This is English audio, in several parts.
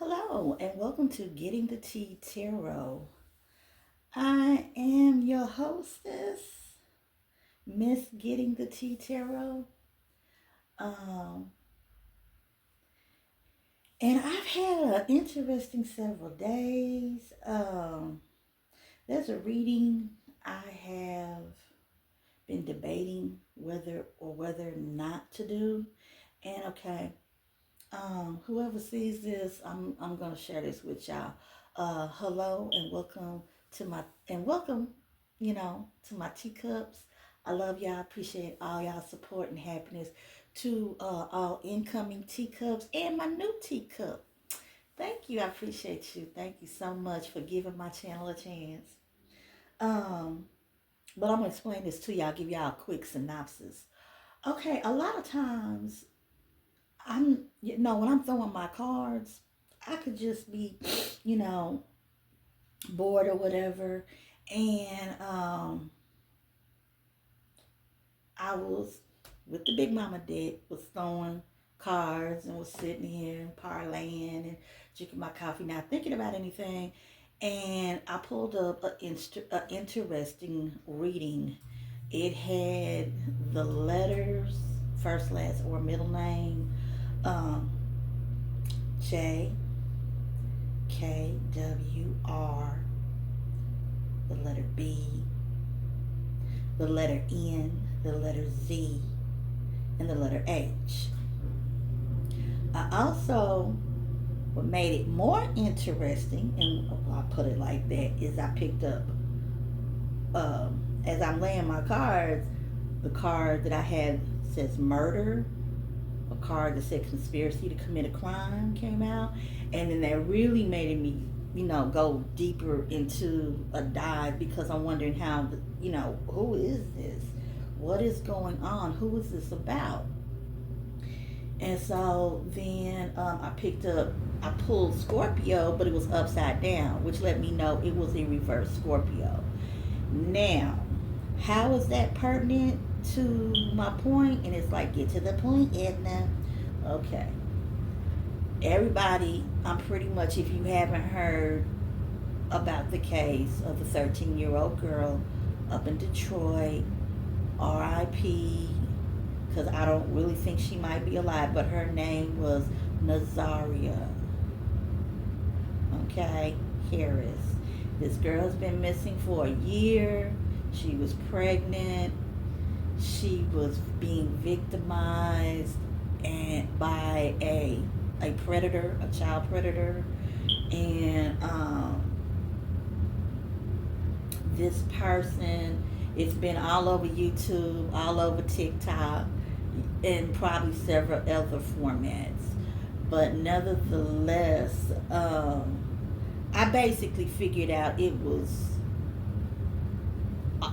Hello, and welcome to Getting the Tea Tarot. I am your hostess, Miss Getting the Tea Tarot. Um, and I've had an interesting several days. There's a reading I have been debating whether or not to do. And okay, whoever sees this, I'm gonna share this with y'all. Hello and welcome, to my teacups. I love y'all. Appreciate all y'all support and happiness to all incoming teacups and my new teacup. Thank you. I appreciate you. Thank you so much for giving my channel a chance. Um, but I'm gonna explain this to y'all. Give y'all a quick synopsis. Okay, a lot of times when I'm throwing my cards, I could just be, you know, bored or whatever. And I was with the big mama deck, was throwing cards and was sitting here and parlaying and drinking my coffee, not thinking about anything. And I pulled up a interesting reading. It had the letters, first, last, or middle name, um, J, K, W, R, the letter B, the letter N, the letter Z, and the letter H. I also, what made it more interesting, and I'll put it like that, is I picked up, as I'm laying my cards, the card that I had says murder, a card that said conspiracy to commit a crime came out, and then that really made me, go deeper into a dive because I'm wondering how, who is this? What is going on? Who is this about? And so then I pulled Scorpio, but it was upside down, which let me know it was a reverse Scorpio. Now, how is that pertinent to my point? And it's like, get to the point, Edna. Okay. Everybody, I'm pretty much, if you haven't heard about the case of the 13-year-old girl up in Detroit, RIP, because I don't really think she might be alive, but her name was Nazaria, okay, Harris. This girl's been missing for a year. She was pregnant. She was being victimized and by a predator, a child predator, and this person, it's been all over YouTube, all over TikTok, and probably several other formats. But nevertheless, I basically figured out it was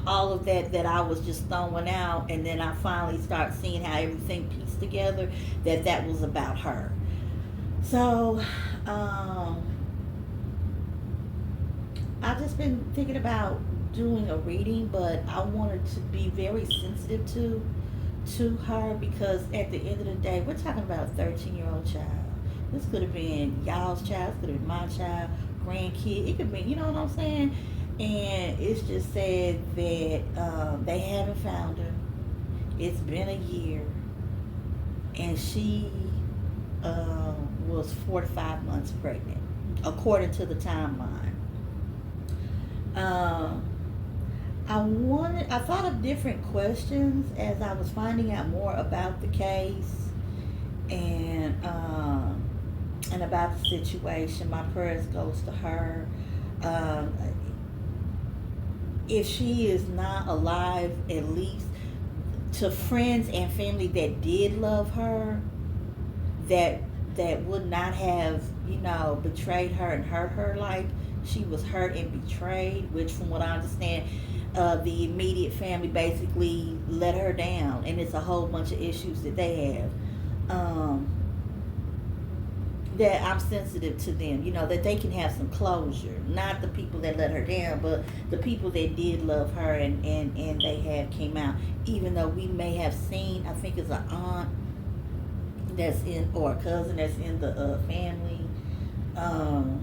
all of that I was just throwing out, and then I finally start seeing how everything pieced together that was about her. So, I've just been thinking about doing a reading, but I wanted to be very sensitive to her because at the end of the day, we're talking about a 13-year-old child. This could have been y'all's child, this could have been my child, grandkid. It could be, you know what I'm saying? And it's just said that they haven't found her. It's been a year, and she was 4 to 5 months pregnant, according to the timeline. Um, I thought of different questions as I was finding out more about the case and about the situation. My prayers goes to her. Um, if she is not alive, at least to friends and family that did love her, that would not have, betrayed her and hurt her like she was hurt and betrayed, which from what I understand, the immediate family basically let her down, and it's a whole bunch of issues that they have. That I'm sensitive to them, that they can have some closure. Not the people that let her down, but the people that did love her and they have came out. Even though we may have seen, I think it's an aunt that's in, or a cousin that's in the family, Um,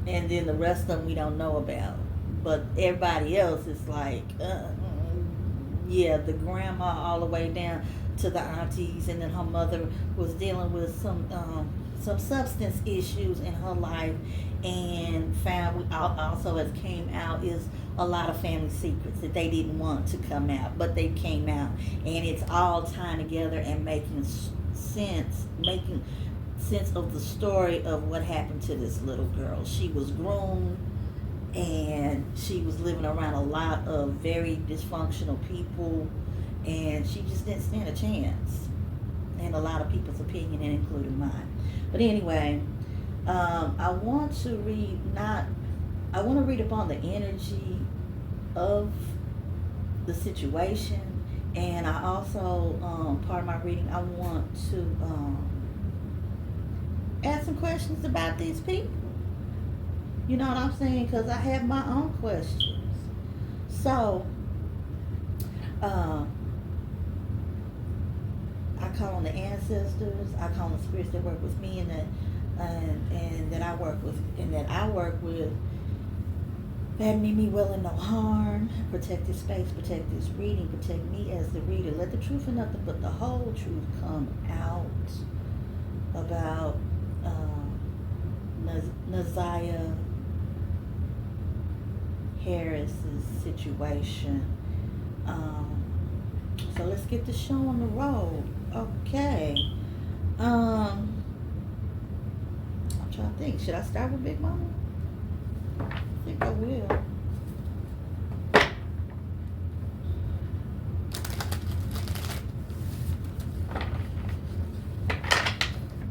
and then the rest of them we don't know about. But everybody else is like, yeah, the grandma all the way down to the aunties, and then her mother was dealing with some substance issues in her life, and found also as came out is a lot of family secrets that they didn't want to come out, but they came out, and it's all tying together and making sense of the story of what happened to this little girl. She was groomed, and she was living around a lot of very dysfunctional people, and she just didn't stand a chance in a lot of people's opinion, and including mine. But anyway, I want to read upon the energy of the situation, and I also, part of my reading, I want to ask some questions about these people. You know what I'm saying? Because I have my own questions. So, uh, I call on the ancestors. I call on the spirits that work with me, and that I work with, that mean me well and no harm. Protect this space, protect this reading, protect me as the reader. Let the truth and nothing but the whole truth come out about Naziah Harris's situation. So let's get the show on the road. Okay. I'm trying to think. Should I start with Big Mama? I think I will.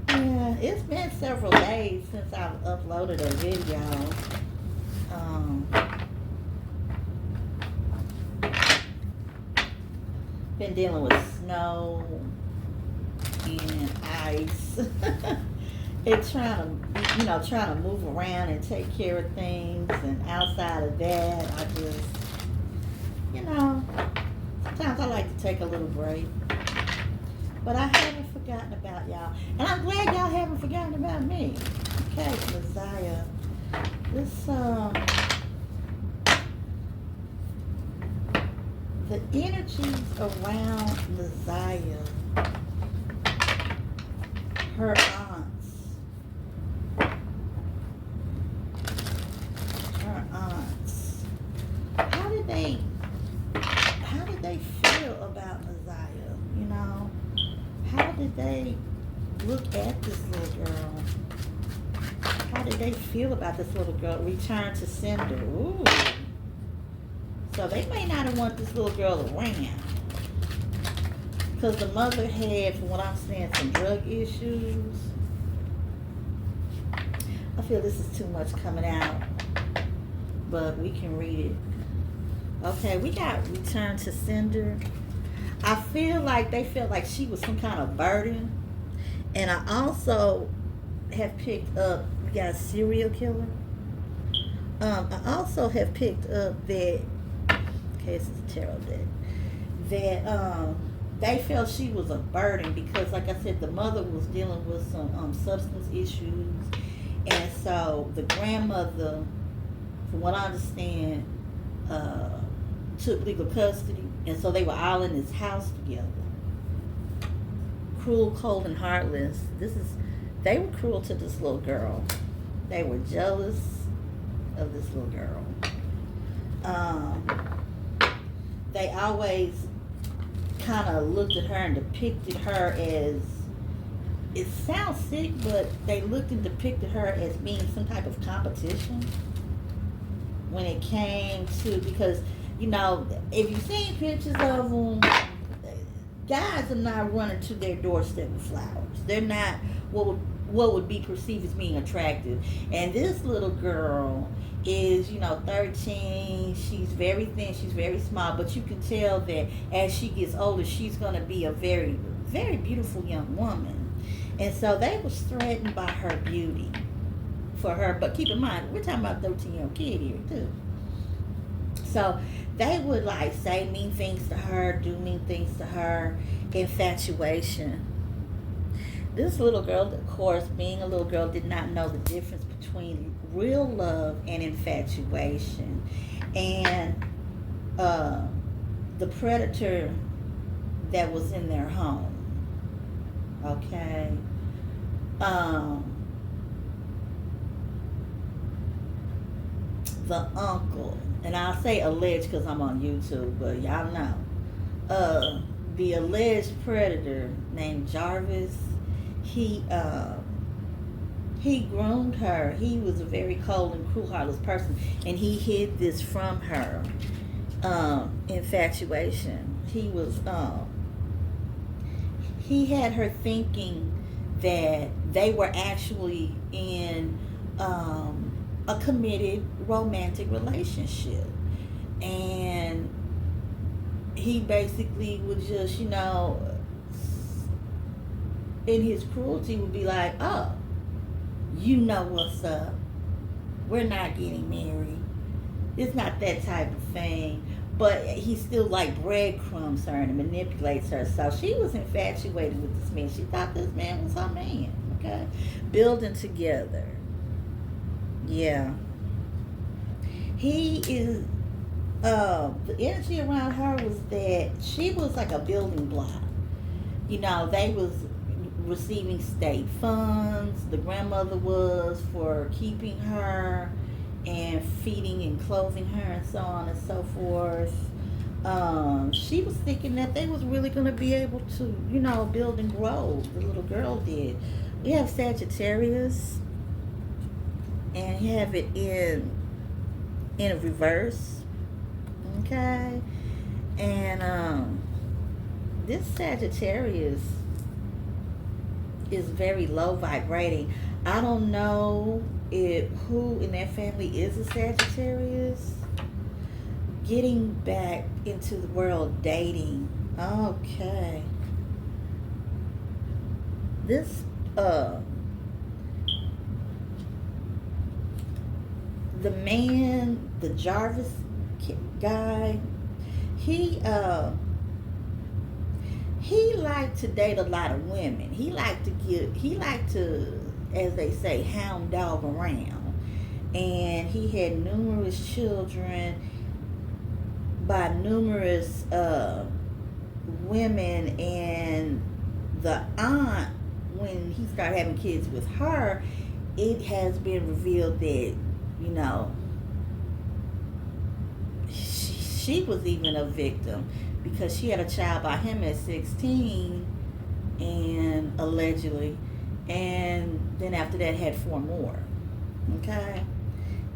Yeah, it's been several days since I've uploaded a video. Been dealing with snow and ice. And trying to move around and take care of things. And outside of that, I just, sometimes I like to take a little break. But I haven't forgotten about y'all. And I'm glad y'all haven't forgotten about me. Okay, Messiah. This, the energies around Naziah, her aunts, how did they feel about Naziah? How did they look at this little girl? How did they feel about this little girl? Return to sender. Ooh. So they may not have wanted this little girl around, because the mother had, from what I'm saying, some drug issues. I feel this is too much coming out, but we can read it. Okay, we got return to sender. I feel like they felt like she was some kind of burden. And I also have picked up, we got a serial killer. I also have picked up that, okay, this is a tarot deck, that they felt she was a burden because, like I said, the mother was dealing with some substance issues. And so the grandmother, from what I understand, took legal custody. And so they were all in this house together. Cruel, cold, and heartless. They were cruel to this little girl. They were jealous of this little girl. They always kind of looked at her and depicted her as, it sounds sick, but they looked and depicted her as being some type of competition when it came to, because, if you've seen pictures of them, guys are not running to their doorstep with flowers. They're not what would be perceived as being attractive. And this little girl is, 13. She's very thin. She's very small. But you can tell that as she gets older, she's going to be a very, very beautiful young woman. And so they was threatened by her beauty for her. But keep in mind, we're talking about a 13-year-old kid here, too. So they would say mean things to her, do mean things to her. Infatuation. This little girl, of course, being a little girl, did not know the difference between real love and infatuation. And uh, the predator that was in their home, okay? Um, the uncle, and I'll say alleged because I'm on YouTube, but y'all know. The alleged predator named Jarvis, he he groomed her. He was a very cold and cruel, heartless person, and he hid this from her. Infatuation. He had her thinking that they were actually in a committed romantic relationship, and he basically would just, in his cruelty, would be like, "Oh, you know what's up? We're not getting married." It's not that type of thing. But he still like breadcrumbs her and manipulates her. So she was infatuated with this man. She thought this man was her man. Okay? Building together. Yeah. He is the energy around her was that she was like a building block. They was receiving state funds. The grandmother was for keeping her and feeding and clothing her and so on and so forth. She was thinking that they was really going to be able to, build and grow. The little girl did. We have Sagittarius, and you have it in a reverse. Okay, and this Sagittarius is very low vibrating. I don't know if who in that family is a Sagittarius. Getting back into the world dating. Okay. This the man, the Jarvis guy, he he liked to date a lot of women. He liked to, as they say, hound dog around. And he had numerous children by numerous women, and the aunt, when he started having kids with her, it has been revealed that, you know, she was even a victim because she had a child by him at 16, and allegedly, and then after that had 4 more. Okay?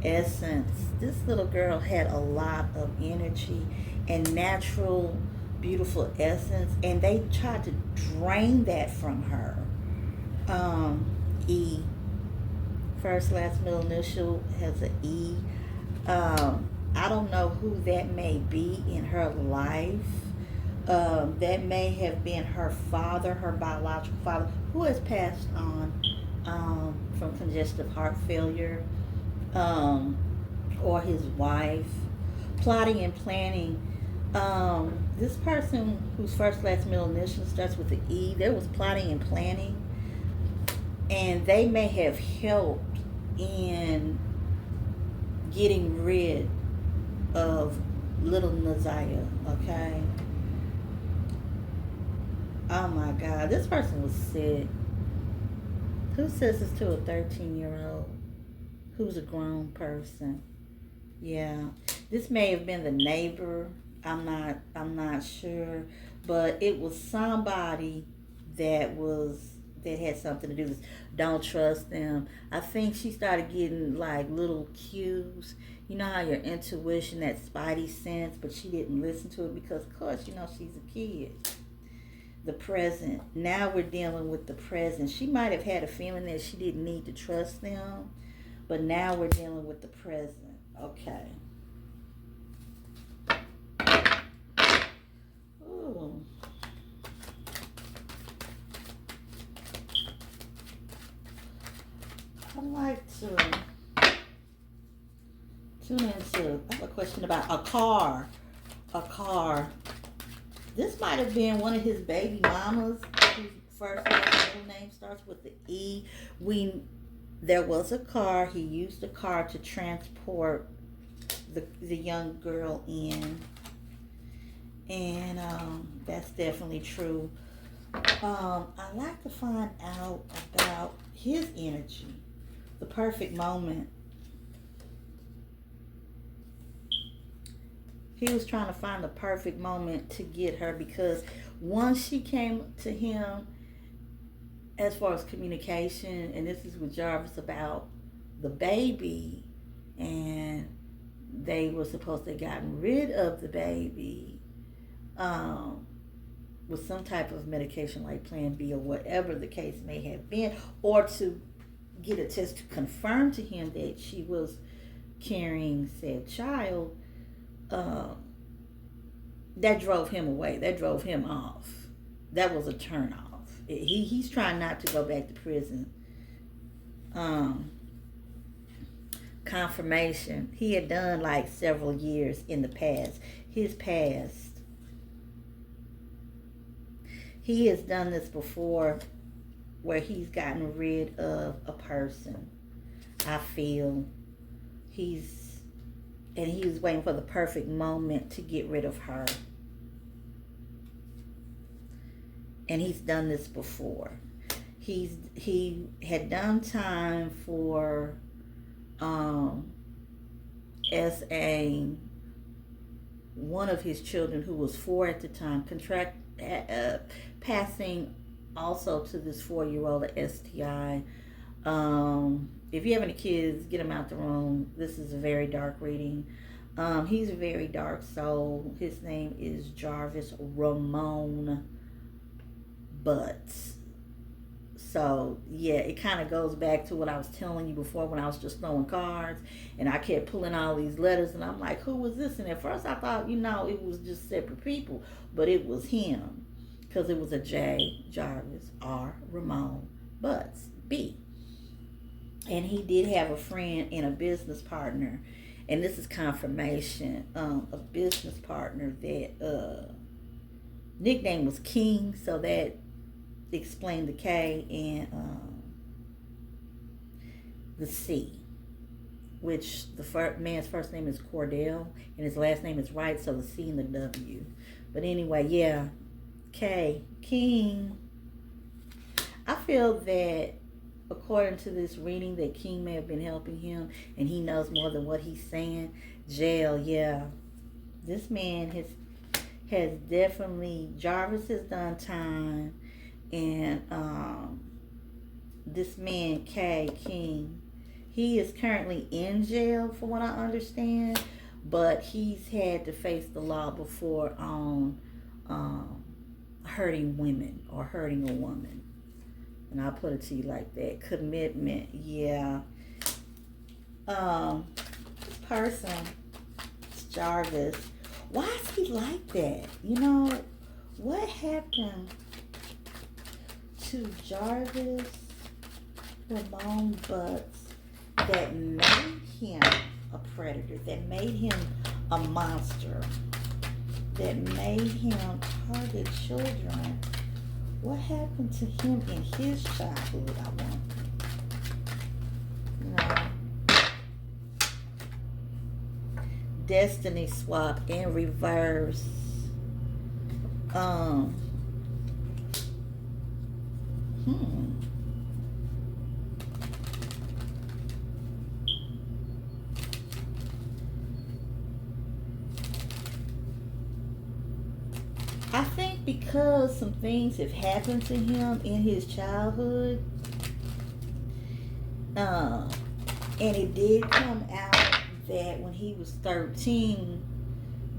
Essence. This little girl had a lot of energy and natural, beautiful essence, and they tried to drain that from her. E. First, last, middle initial has an E. I don't know who that may be in her life. That may have been her father, her biological father, who has passed on from congestive heart failure, or his wife. Plotting and planning. This person whose first, last, middle initial starts with the E, there was plotting and planning, and they may have helped in getting rid of little Naziah, okay? Oh my God, this person was sick. Who says this to a 13-year-old who's a grown person? Yeah, this may have been the neighbor. I'm not sure, but it was somebody that had something to do with this. Don't trust them. I think she started getting like little cues. You know how your intuition, that spidey sense, but she didn't listen to it because, of course, she's a kid. The present. Now we're dealing with the present. She might have had a feeling that she didn't need to trust them, but now we're dealing with the present. Okay. Ooh. I'd like to tune into, I have a question about a car. A car. This might have been one of his baby mamas who first middle name starts with the E. We There was a car. He used the car to transport the young girl in, and that's definitely true. I'd like to find out about his energy, the perfect moment. He was trying to find the perfect moment to get her because once she came to him, as far as communication, and this is with Jarvis about the baby, and they were supposed to have gotten rid of the baby um, with some type of medication like Plan B or whatever the case may have been, or to get a test to confirm to him that she was carrying said child. Um, that drove him away. That drove him off. That was a turn off. He's trying not to go back to prison. Um, Confirmation. He had done like several years in the past. His past. He has done this before where he's gotten rid of a person. I feel he was waiting for the perfect moment to get rid of her. And he's done this before. He had done time for as a one of his children who was 4 at the time passing also to this 4-year-old a STI. If you have any kids, get them out the room. This is a very dark reading. He's a very dark soul. His name is Jarvis Ramon Butts. So yeah, it kind of goes back to what I was telling you before when I was just throwing cards and I kept pulling all these letters and I'm like, who was this? And at first I thought, it was just separate people, but it was him because it was a J, Jarvis, R, Ramon, Butts, B. And he did have a friend and a business partner, and this is confirmation, a business partner that nickname was King, so that explained the K, and the C, which the man's first name is Cordell and his last name is Wright, so the C and the W. But anyway, yeah, K, King. I feel that according to this reading that King may have been helping him and he knows more than what he's saying. Jail, yeah. This man has definitely, Jarvis has done time, and this man K, King, he is currently in jail from what I understand, but he's had to face the law before on hurting women or hurting a woman. And I'll put it to you like that. Commitment, yeah. This person, Jarvis, why is he like that? What happened to Jarvis Ramon Butts that made him a predator, that made him a monster, that made him target children? What happened to him in his childhood, I want? Destiny swap in reverse. I think because some things have happened to him in his childhood, and it did come out that when he was 13,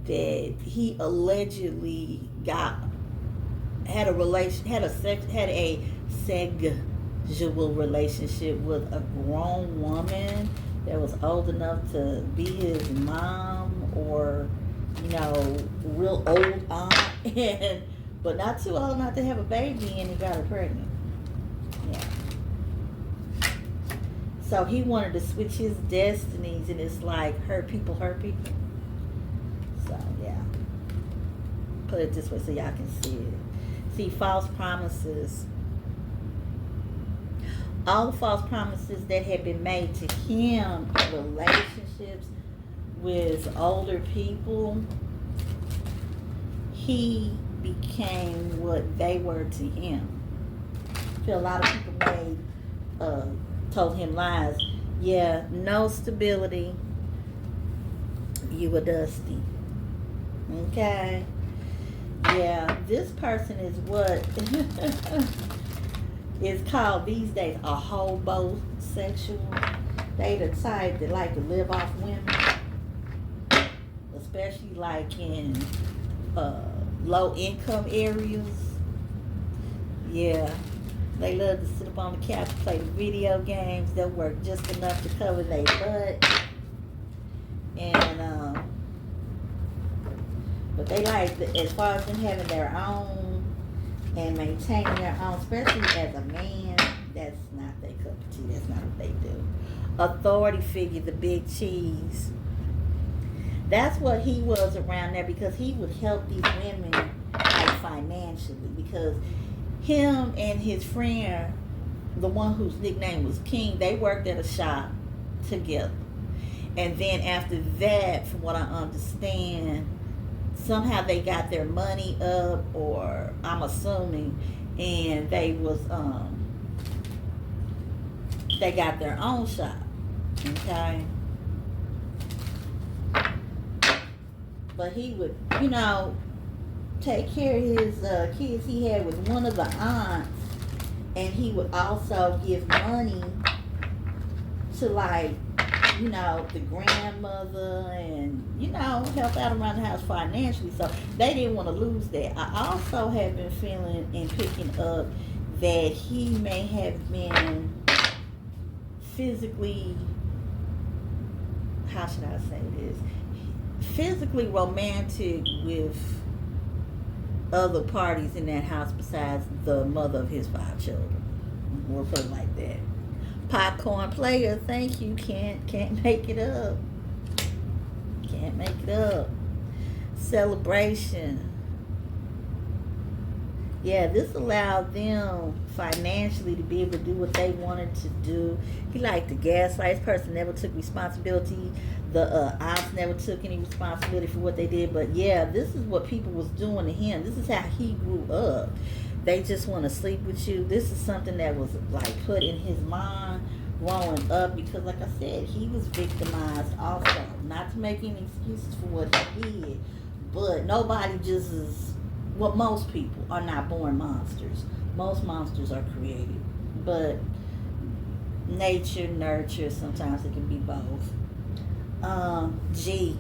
that he allegedly had a sexual relationship with a grown woman that was old enough to be his mom, or real old aunt, but not too old not to have a baby, and he got her pregnant. Yeah. So he wanted to switch his destinies, and it's like hurt people hurt people. So yeah. Put it this way so y'all can see it. See, false promises All the false promises that had been made to him in relationships with older people, he became what they were to him. I feel a lot of people told him lies. Yeah, no stability. You were dusty. Okay. Yeah, this person is what is called these days a hobosexual. They the type that like to live off women, especially like in low income areas. Yeah, they love to sit up on the couch and play the video games. They'll work just enough to cover their butt, and but they like as far as them having their own and maintaining their own, especially as a man. That's not their cup of tea. That's not what they do. Authority figure, the big cheese. That's what he was around there, because he would help these women like financially, because him and his friend, the one whose nickname was King, they worked at a shop together. And then after that, from what I understand, somehow they got their money up, or I'm assuming, and they got their own shop. Okay. But he would, take care of his kids he had with one of the aunts, and he would also give money to the grandmother, and help out around the house financially. So they didn't want to lose that. I also have been feeling and picking up that he may have been physically, how should I say this, physically romantic with other parties in that house besides the mother of his 5 children. We'll put it like that. Popcorn player, thank you. Can't make it up. Can't make it up. Celebration. Yeah, this allowed them financially to be able to do what they wanted to do. He liked to gaslight. This person never took responsibility. The aunts never took any responsibility for what they did. But yeah, this is what people was doing to him. This is how he grew up. They just want to sleep with you. This is something that was like put in his mind growing up, because like I said, he was victimized also. Not to make any excuses for what he did, but nobody just is, well, most people are not born monsters. Most monsters are created. But nature, nurture, sometimes it can be both. G.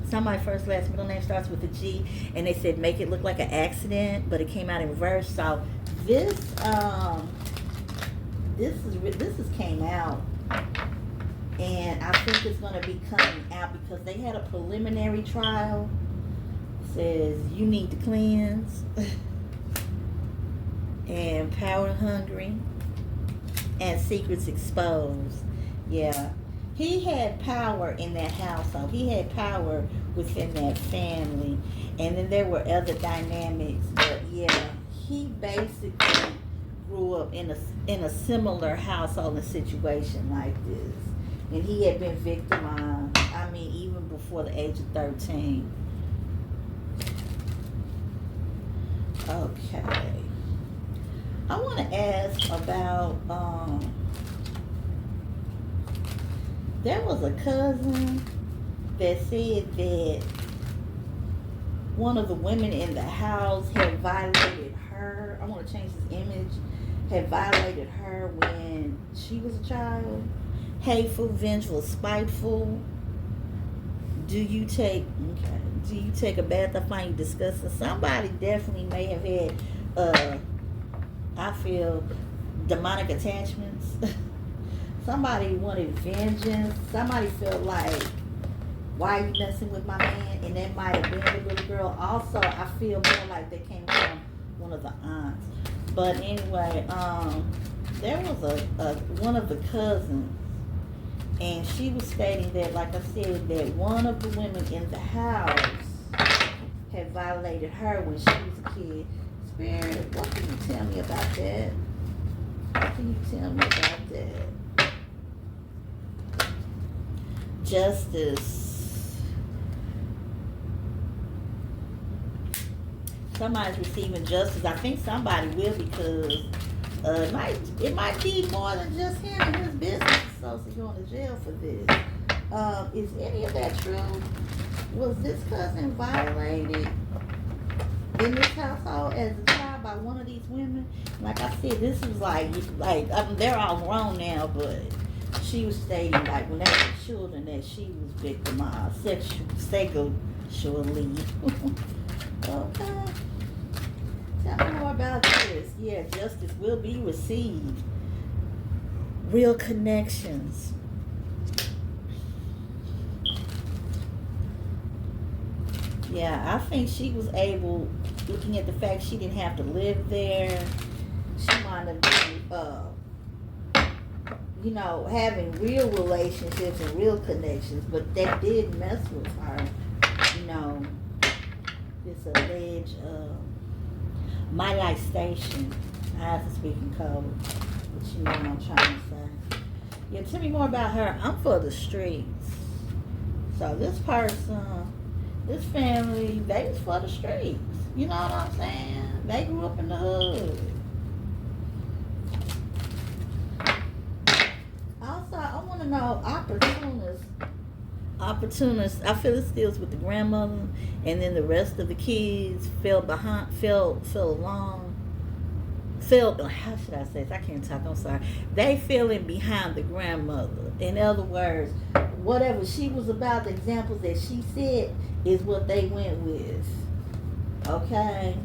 Somebody first, last, middle name starts with a G, and they said make it look like an accident, but it came out in reverse. So this came out, and I think it's going to be coming out because they had a preliminary trial. It says you need to cleanse, and power hungry, and secrets exposed. Yeah. He had power in that household. He had power within that family. And then there were other dynamics. But yeah, he basically grew up in a similar household and situation like this. And he had been victimized, even before the age of 13. Okay. I want to ask about... there was a cousin that said that one of the women in the house had violated her. I want to change this image. Had violated her when she was a child. Hateful, vengeful, spiteful. Do you take a bath? I find you disgusting. Somebody definitely may have had, I feel, demonic attachments. Somebody wanted vengeance. Somebody felt like, why are you messing with my man? And that might have been the little girl. Also, I feel more like they came from one of the aunts. But anyway, there was one of the cousins, and she was stating that, like I said, that one of the women in the house had violated her when she was a kid. Spirit, what can you tell me about that? What can you tell me about that? Justice. Somebody's receiving justice. I think somebody will, because it might be more than just him and his business associate going to jail for this. Is any of that true? Was this cousin violated in this household as a child by one of these women? Like I said, this was like I mean, they're all grown now, but she was stating like when they were children that she was victimized sexually. Okay. Tell me more about this. Yeah, justice will be received. Real connections. Yeah, I think she was able, looking at the fact she didn't have to live there, she might have been, having real relationships and real connections, but that did mess with her, this alleged, my life station. I have to speak in code, but you know what I'm trying to say. Yeah, tell me more about her. I'm for the streets. So this person, this family, they was for the streets. You know what I'm saying? They grew up in the hood. Also, I want to know opportunists. I feel it deals with the grandmother, and then the rest of the kids fell along. How should I say this? I can't talk. I'm sorry. They feeling behind the grandmother. In other words, whatever she was about, the examples that she said is what they went with. Okay?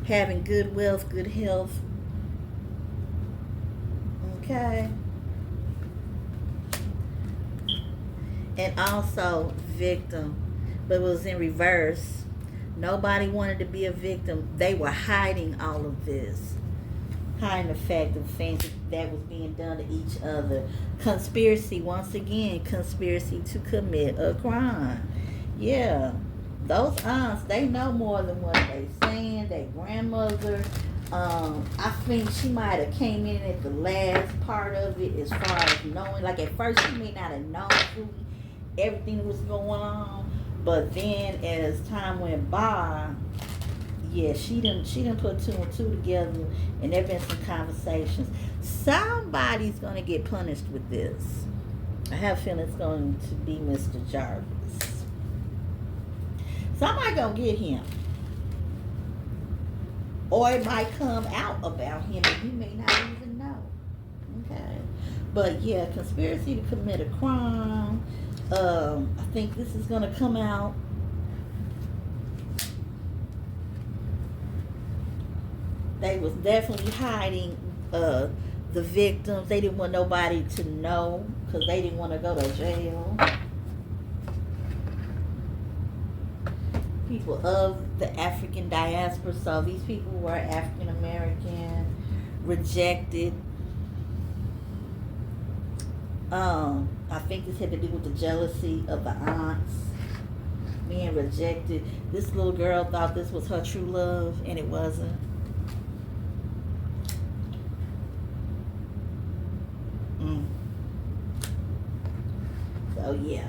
Having good wealth, good health. Okay? And also victim. But it was in reverse. Nobody wanted to be a victim. They were hiding all of this. Hiding the fact of things that was being done to each other. Conspiracy, once again, conspiracy to commit a crime. Yeah. Those aunts, they know more than what they saying. Their grandmother, I think she might have came in at the last part of it as far as knowing. Like at first she may not have known fully everything that was going on. But then as time went by, yeah, she didn't put two and two together, and there been some conversations. Somebody's gonna get punished with this. I have a feeling it's going to be Mr. Jarvis. Somebody gonna get him. Or it might come out about him and he may not even know. Okay. But yeah, conspiracy to commit a crime. I think this is gonna come out. They was definitely hiding the victims. They didn't want nobody to know because they didn't want to go to jail. People of the African diaspora, so these people were African American, rejected. I think this had to do with the jealousy of the aunts being rejected. This little girl thought this was her true love, and it wasn't. So yeah.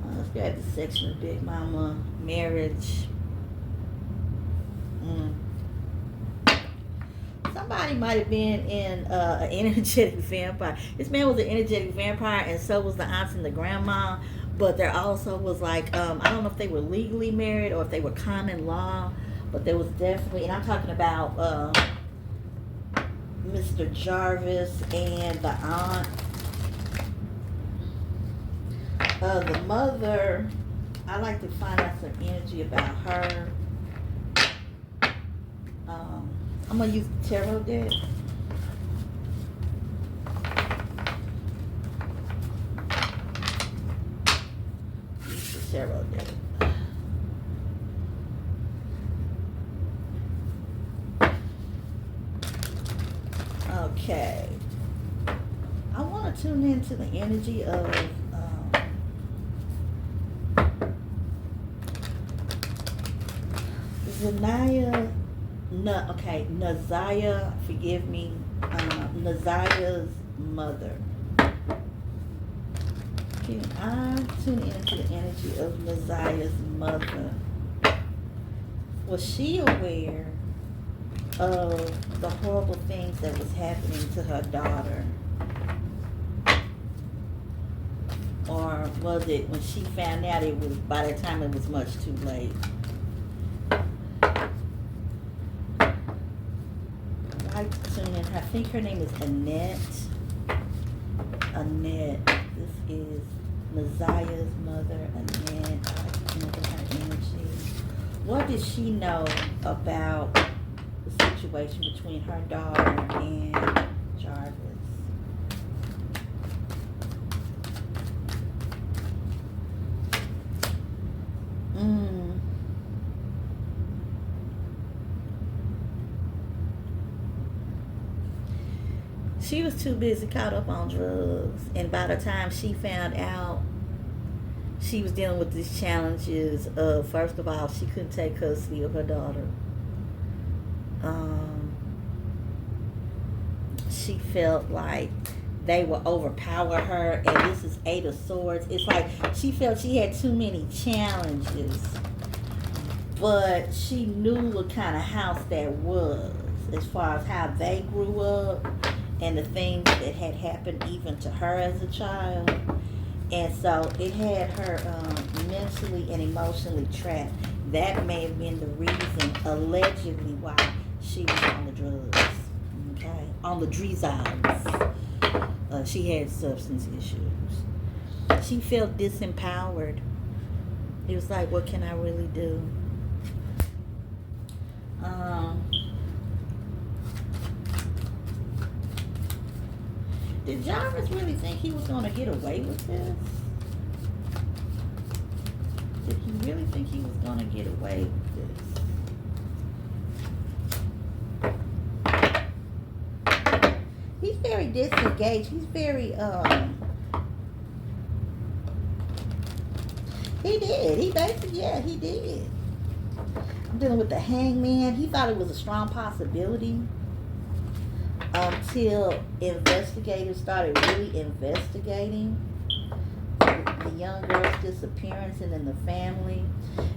Let's go at the section of Big Mama marriage. Somebody might have been in an energetic vampire. This man was an energetic vampire, and so was the aunts and the grandma. But there also was like, I don't know if they were legally married or if they were common law, but there was definitely, and I'm talking about Mr. Jarvis and the aunt. The mother, I like to find out some energy about her. I'm going to use the tarot deck. Use the tarot deck. Okay. I want to tune into the energy of Zanaya No, okay, Naziah, forgive me, Naziah's mother. Can I tune into the energy of Naziah's mother? Was she aware of the horrible things that was happening to her daughter? Or was it when she found out, it was by the time it was much too late? I tune in. I think her name is Annette. Annette. This is Naziah's mother, Annette. I like to tune into her energy. What did she know about the situation between her daughter and Jarvis? She was too busy caught up on drugs, and by the time she found out, she was dealing with these challenges of, first of all, she couldn't take custody of her daughter. She felt like they would overpower her, and this is Eight of Swords. It's like she felt she had too many challenges, but she knew what kind of house that was, as far as how they grew up and the things that had happened even to her as a child. And so it had her mentally and emotionally trapped. That may have been the reason, allegedly, why she was on the drugs. Okay? On the Drizals. She had substance issues. She felt disempowered. It was like, what can I really do? Did Jarvis really think he was going to get away with this? Did he really think he was going to get away with this? He's very disengaged. He's very, he did. He basically, yeah, he did. I'm dealing with the Hangman. He thought it was a strong possibility until investigators started really investigating the young girl's disappearance and then the family.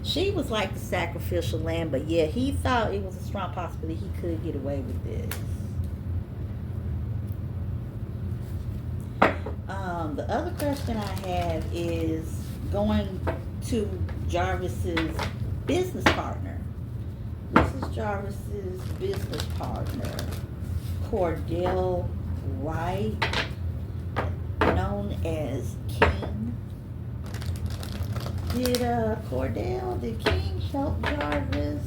She was like the sacrificial lamb, but yeah, he thought it was a strong possibility he could get away with this. The other question I have is going to Jarvis's business partner. This is Jarvis's business partner, Cordell Wright, known as King. Did King help Jarvis?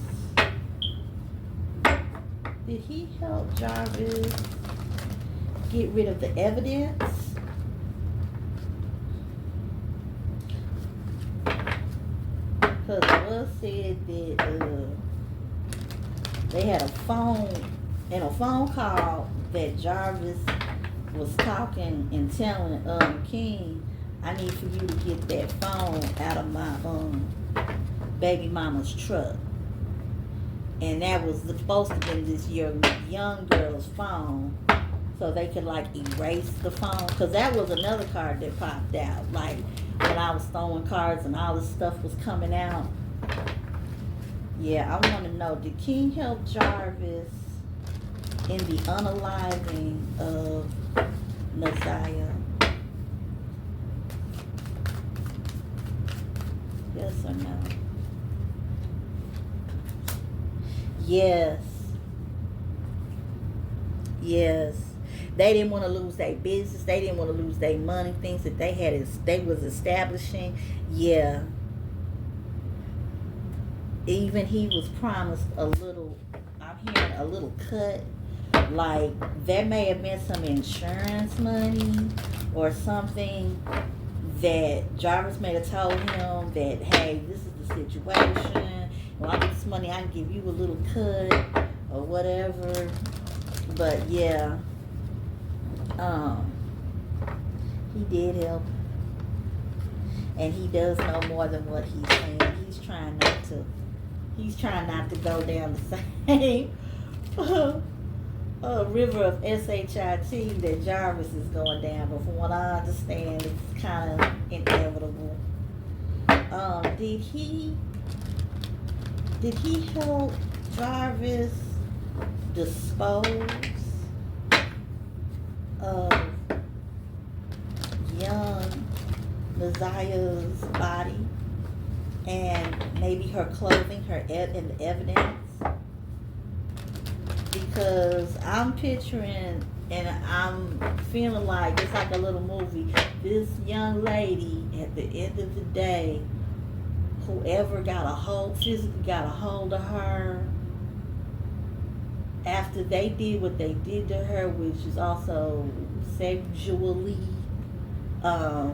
Did he help Jarvis get rid of the evidence? Because it was said that they had a phone call that Jarvis was talking and telling King, I need for you to get that phone out of my baby mama's truck. And that was supposed to be this young girl's phone, so they could like erase the phone. Because that was another card that popped out. Like when I was throwing cards and all this stuff was coming out. Yeah, I want to know, did King help Jarvis in the unaliving of Naziah? Yes or no? Yes. Yes. They didn't want to lose their business. They didn't want to lose their money. Things that they was establishing. Yeah. Even he was promised a little, I'm hearing a little cut. Like there may have been some insurance money or something that Jarvis may have told him that, hey, this is the situation. When I get this money, I can give you a little cut or whatever. But yeah, he did help, and he does know more than what he's saying. He's trying not to go down the same river of shit that Jarvis is going down. But from what I understand, it's kind of inevitable. Did he help Jarvis dispose of young Nazia's body and maybe her clothing, and the evidence? Because I'm picturing and I'm feeling like it's like a little movie. This young lady, at the end of the day, whoever physically got a hold of her, after they did what they did to her, which is also sexually, I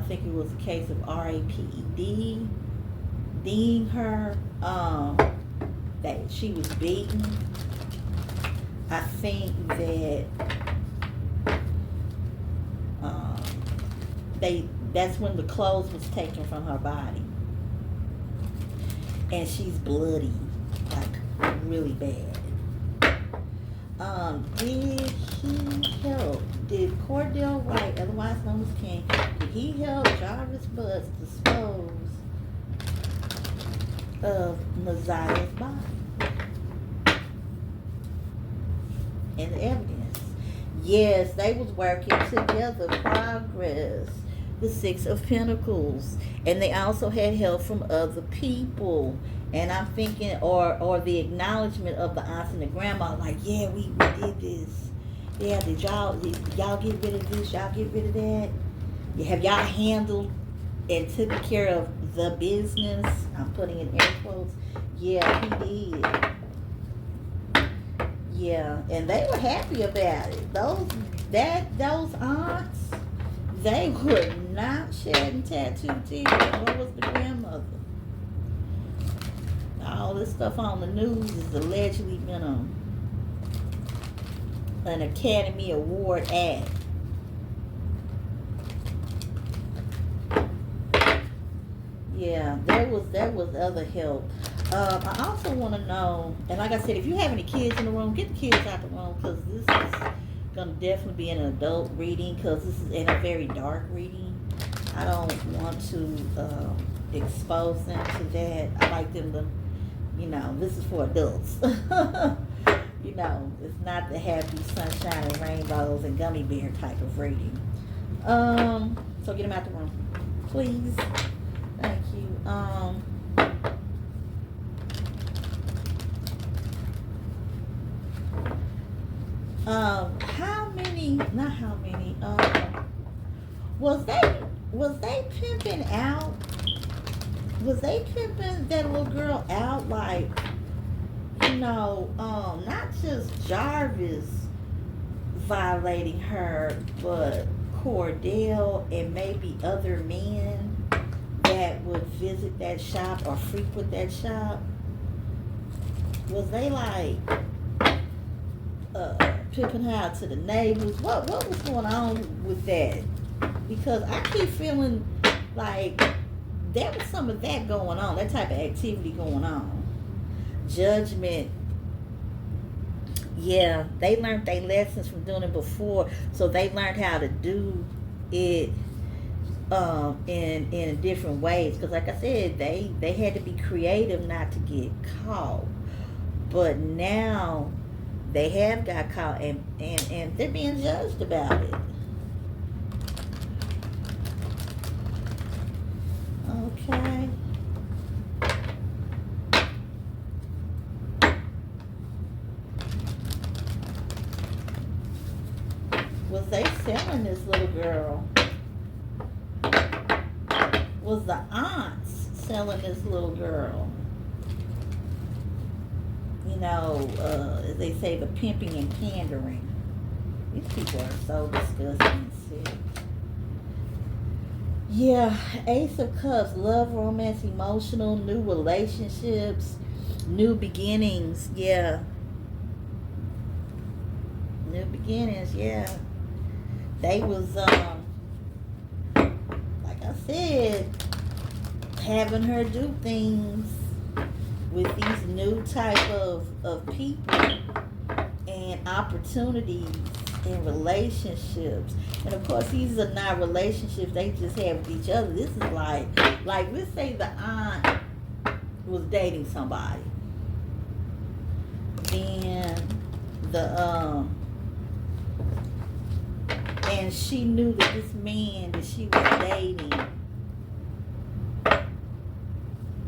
think it was a case of RAPED, D'ing her, that she was beaten. I think that that's when the clothes was taken from her body. And she's bloody, like really bad. Did he help? Did Cordell White, otherwise known as King, did he help Jarvis Butts dispose of Nazia's body and the evidence? Yes, they was working together. Progress, the Six of Pentacles, and they also had help from other people. And I'm thinking, or the acknowledgement of the aunts and the grandma, like, yeah, we did this. Yeah, did y'all get rid of this? Y'all get rid of that? Yeah, have y'all handled and taken care of the business? I'm putting in air quotes. Yeah, he did. Yeah, and they were happy about it. Those aunts, they were not shedding tattoo tears. What was the grandmother? All this stuff on the news is allegedly been an Academy Award act. Yeah, there was other help. I also want to know, and like I said, if you have any kids in the room, get the kids out the room, because this is going to definitely be an adult reading, because this is in a very dark reading. I don't want to expose them to that. I like them to, this is for adults. It's not the happy sunshine and rainbows and gummy bear type of reading. So get them out the room, please. Thank you. Was they pimping out? Was they pimping that little girl out, like, not just Jarvis violating her, but Cordell and maybe other men that would visit that shop or frequent that shop? Was they like pimping her out to the neighbors? What was going on with that? Because I keep feeling like there was some of that going on, that type of activity going on. Judgment. Yeah, they learned their lessons from doing it before, so they learned how to do it in different ways. Because like I said, they had to be creative not to get caught. But now they have got caught, and they're being judged about it. Okay. Was they selling this little girl? Was the aunts selling this little girl? As they say, the pimping and pandering. These people are so disgusting and sick. Yeah, Ace of Cups, love, romance, emotional, new relationships, new beginnings. Yeah. New beginnings, yeah. They was, like I said, having her do things with these new type of people and opportunities in relationships. And of course, these are not relationships they just have with each other. This is like let's say the aunt was dating somebody. Then the and she knew that this man that she was dating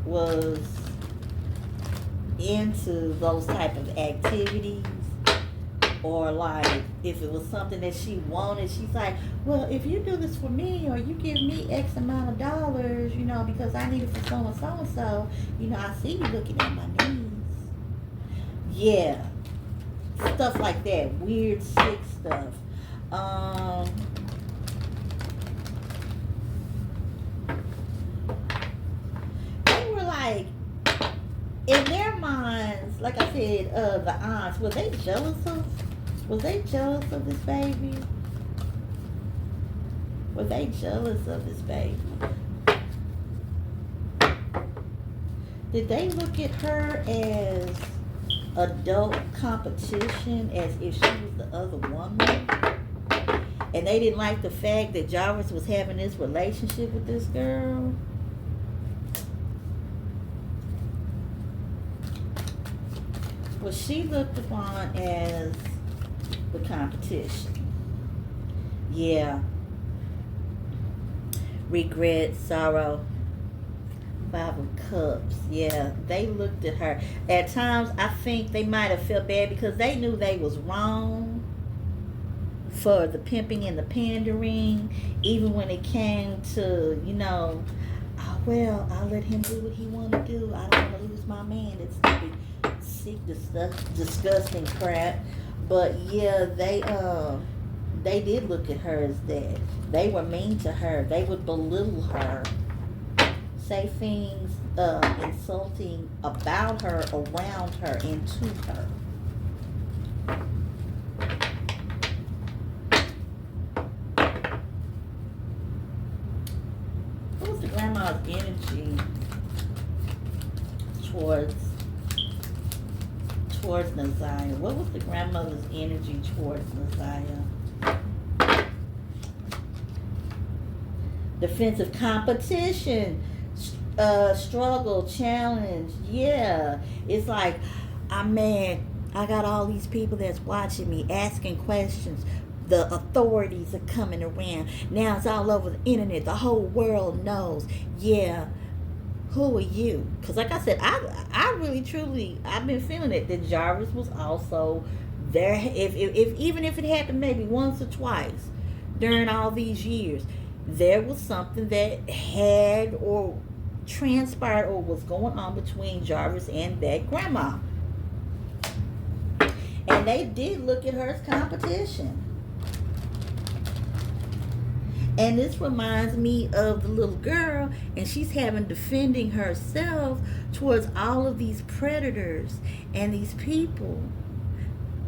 was into those type of activities, or like if it was something that she wanted, she's like, well, if you do this for me, or you give me X amount of dollars, because I need it for so and so and so, I see you looking at my needs. Yeah, stuff like that, weird sick stuff. They were like, in their minds, like I said, the aunts, were they jealous of? Was they jealous of this baby? Were they jealous of this baby? Did they look at her as adult competition, as if she was the other woman? And they didn't like the fact that Jarvis was having this relationship with this girl? Was she looked upon as the competition? Yeah. Regret, sorrow, Five of Cups. Yeah, they looked at her. At times, I think they might have felt bad because they knew they was wrong for the pimping and the pandering. Even when it came to, oh, well, I'll let him do what he want to do. I don't want to lose my man. It's stupid, sick, disgusting crap. But yeah, they did look at her as that. They were mean to her. They would belittle her, say things insulting about her, around her, and to her. What was the grandma's energy towards Naziah? What was the grandmother's energy towards Naziah? Defensive competition, struggle, challenge. Yeah, it's like, I got all these people that's watching me, asking questions. The authorities are coming around. Now it's all over the internet. The whole world knows. Yeah. Who are you? Because like I said, I really truly, I've been feeling it, that Jarvis was also there. If even if it happened maybe once or twice during all these years, there was something that had or transpired or was going on between Jarvis and that grandma. And they did look at her as competition. And this reminds me of the little girl, and she's defending herself towards all of these predators and these people.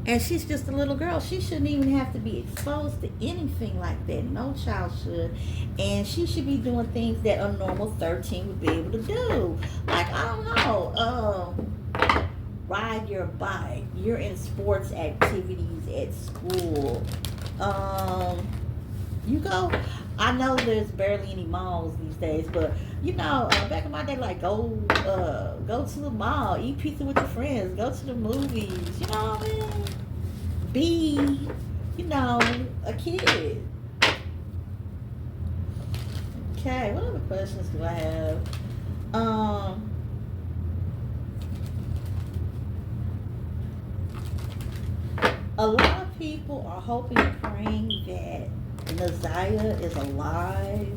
And she's just a little girl. She shouldn't even have to be exposed to anything like that. No child should. And she should be doing things that a normal 13 would be able to do. Like, I don't know, ride your bike. You're in sports activities at school. You go, I know there's barely any malls these days, but back in my day, like go to the mall, eat pizza with your friends, go to the movies, you know what I mean? Be, a kid. Okay, what other questions do I have? A lot of people are hoping and praying that Naziah is alive.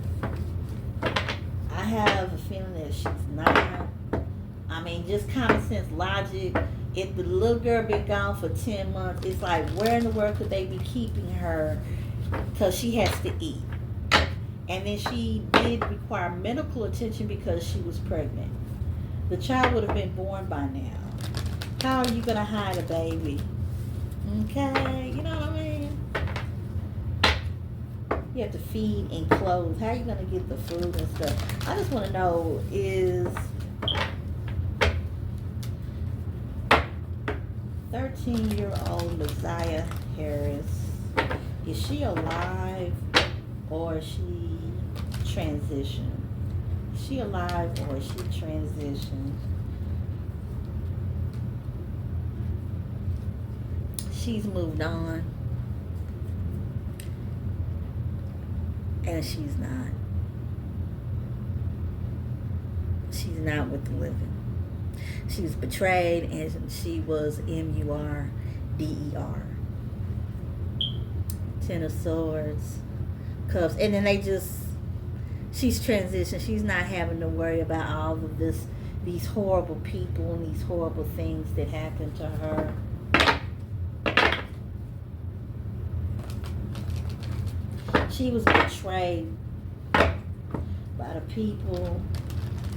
I have a feeling that she's not. I mean, just common sense logic. If the little girl been gone for 10 months, it's like, where in the world could they be keeping her? Because she has to eat. And then she did require medical attention because she was pregnant. The child would have been born by now. How are you going to hide a baby? Okay, you know what I mean? You have to feed and clothe. How are you going to get the food and stuff? I just want to know, is 13-year-old Messiah Harris. Is she alive or is she transitioned? Is she alive or is she transitioned? She's moved on. And she's not. She's not with the living. She was betrayed and she was MURDER. Ten of Swords, Cups. And then she's transitioned. She's not having to worry about all of these horrible people and these horrible things that happened to her. She was betrayed by the people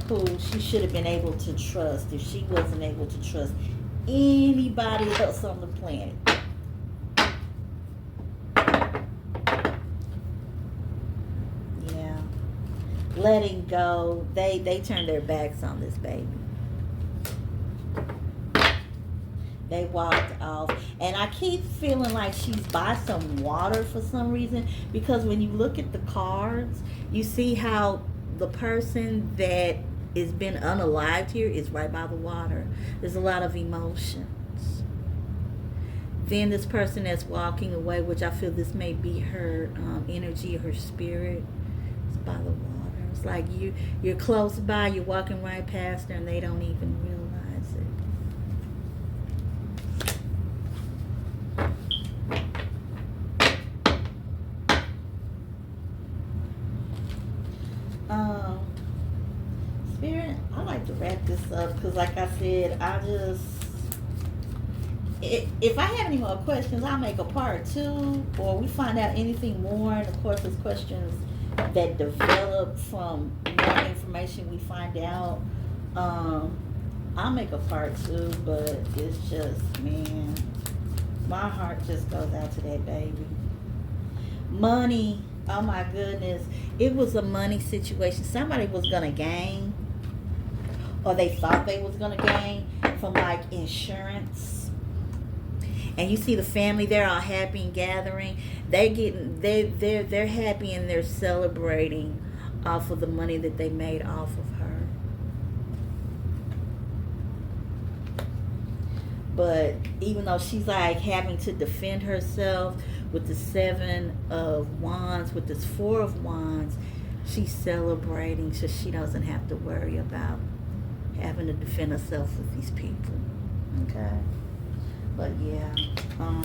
who she should have been able to trust if she wasn't able to trust anybody else on the planet. Yeah. Letting go. They turned their backs on this baby. They walked off. And I keep feeling like she's by some water for some reason. Because when you look at the cards, you see how the person that is been unalived here is right by the water. There's a lot of emotions. Then this person that's walking away, which I feel this may be her energy, her spirit, is by the water. It's like you're close by, you're walking right past her and they don't even realize it. Spirit, I like to wrap this up because like I said, if I have any more questions, I'll make a part 2 or we find out anything more. And of course, there's questions that develop from more information we find out. I'll make a part 2, but it's just, man, my heart just goes out to that baby. Money, oh my goodness. It was a money situation. Somebody was going to gain, or they thought they was going to gain from like insurance. And you see the family, they're all happy and gathering. They're happy and they're celebrating off of the money that they made off of her. But even though she's like having to defend herself with the 7 of Wands, with this 4 of Wands, she's celebrating so she doesn't have to worry about having to defend herself with these people. Okay? But yeah, I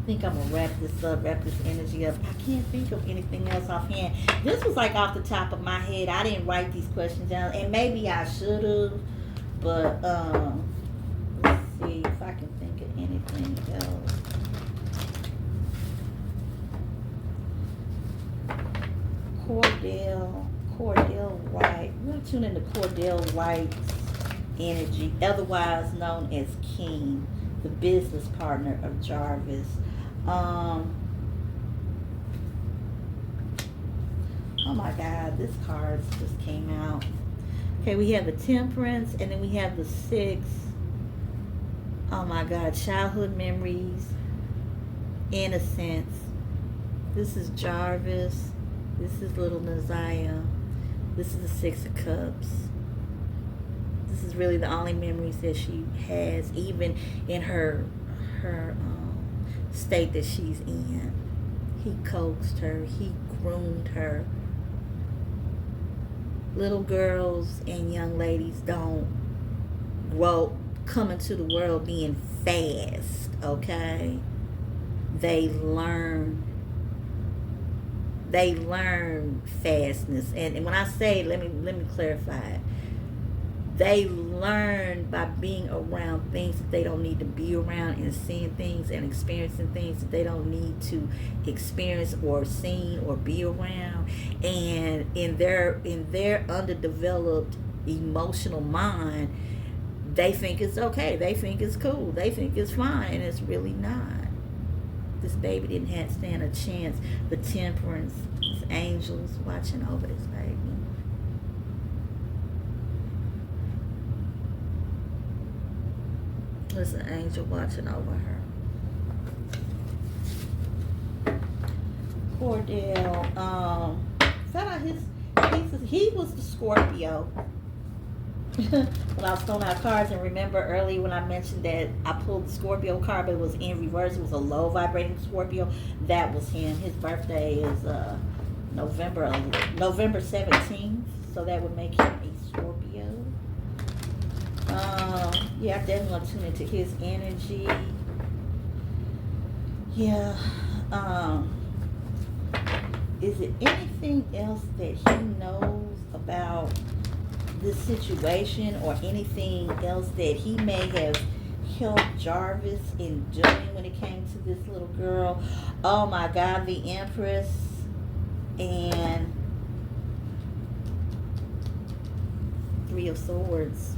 think I'm gonna wrap this energy up. I can't think of anything else offhand. This was like off the top of my head. I didn't write these questions down, and maybe I should have. But let's see if I can think of anything else. Cordell White. We're gonna tune into Cordell White's energy, otherwise known as King, the business partner of Jarvis. Oh my God, this card just came out. Okay, we have the Temperance, and then we have the 6. Oh my God, childhood memories, innocence. This is Jarvis. This is little Naziah. This is the 6 of Cups. This is really the only memories that she has, even in her state that she's in. He coaxed her. He groomed her. Little girls and young ladies don't come into the world being fast, okay? They learn fastness. And when I say, let me clarify it. They learn by being around things that they don't need to be around, and seeing things and experiencing things that they don't need to experience or see or be around. And in their underdeveloped emotional mind, they think it's okay. They think it's cool. They think it's fine, and it's really not. This baby didn't stand a chance. The Temperance, angels watching over this baby. There's an angel watching over her. Cordell, found out he was the Scorpio. When I was throwing out cards, and remember earlier when I mentioned that I pulled the Scorpio card, but it was in reverse. It was a low vibrating Scorpio. That was him. His birthday is November 17th, so that would make him a Scorpio. Yeah, I definitely want to tune into his energy. Yeah. Is it anything else that he knows about this situation, or anything else that he may have helped Jarvis in doing when it came to this little girl? Oh my God, the Empress and Three of Swords.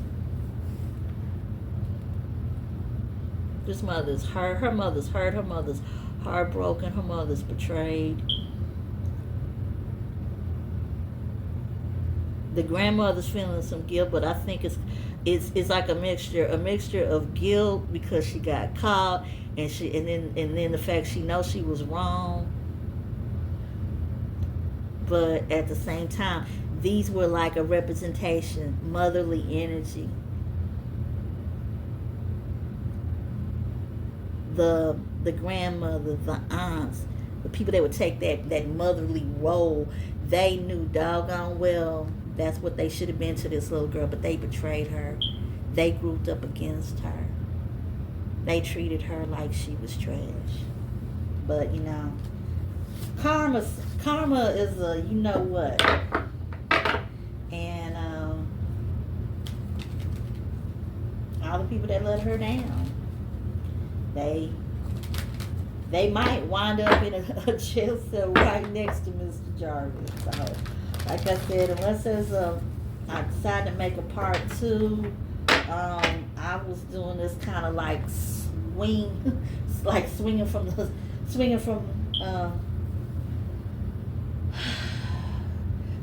This mother's hurt. Her mother's hurt. Her mother's heartbroken. Her mother's betrayed. The grandmother's feeling some guilt, but I think it's like a mixture of guilt because she got caught, and then the fact she knows she was wrong. But at the same time, these were like a representation, motherly energy. The grandmother, the aunts, the people that would take that motherly role, they knew doggone well that's what they should have been to this little girl, but they betrayed her. They grouped up against her. They treated her like she was trash. But you know, karma is a you know what. And all the people that let her down, they might wind up in a jail cell right next to Mr. Jarvis. So, like I said, unless I decide to make a part 2, I was doing this kind of like swinging from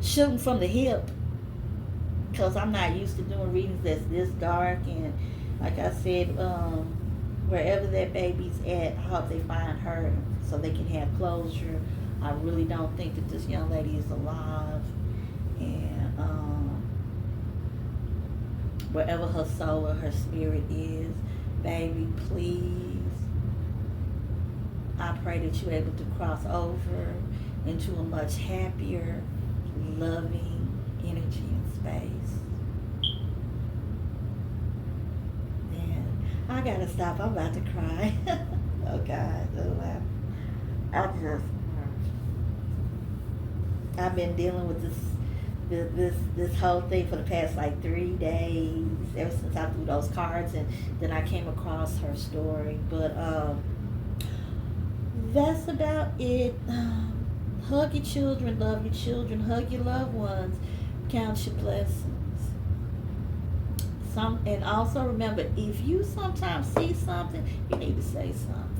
shooting from the hip, because I'm not used to doing readings that's this dark. And like I said, wherever that baby's at, I hope they find her so they can have closure. I really don't think that this young lady is alive. And wherever her soul or her spirit is, baby, please, I pray that you're able to cross over into a much happier, loving energy and space. And I gotta stop. I'm about to cry. Oh God. Oh, I've been dealing with this whole thing for the past like 3 days, ever since I threw those cards, and then I came across her story. But that's about it. Hug your children, love your children, hug your loved ones, count your blessings. And also remember, if you sometimes see something, you need to say something.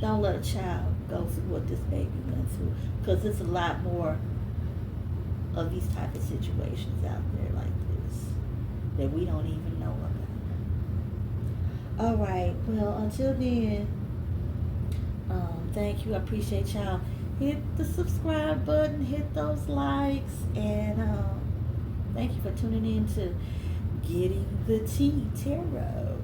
Don't let a child go through what this baby went through, because it's a lot more of these type of situations out there like this that we don't even know about. All right, well, until then, thank you. I appreciate y'all. Hit the subscribe button, hit those likes, and thank you for tuning in to Getting the Tea Tarot.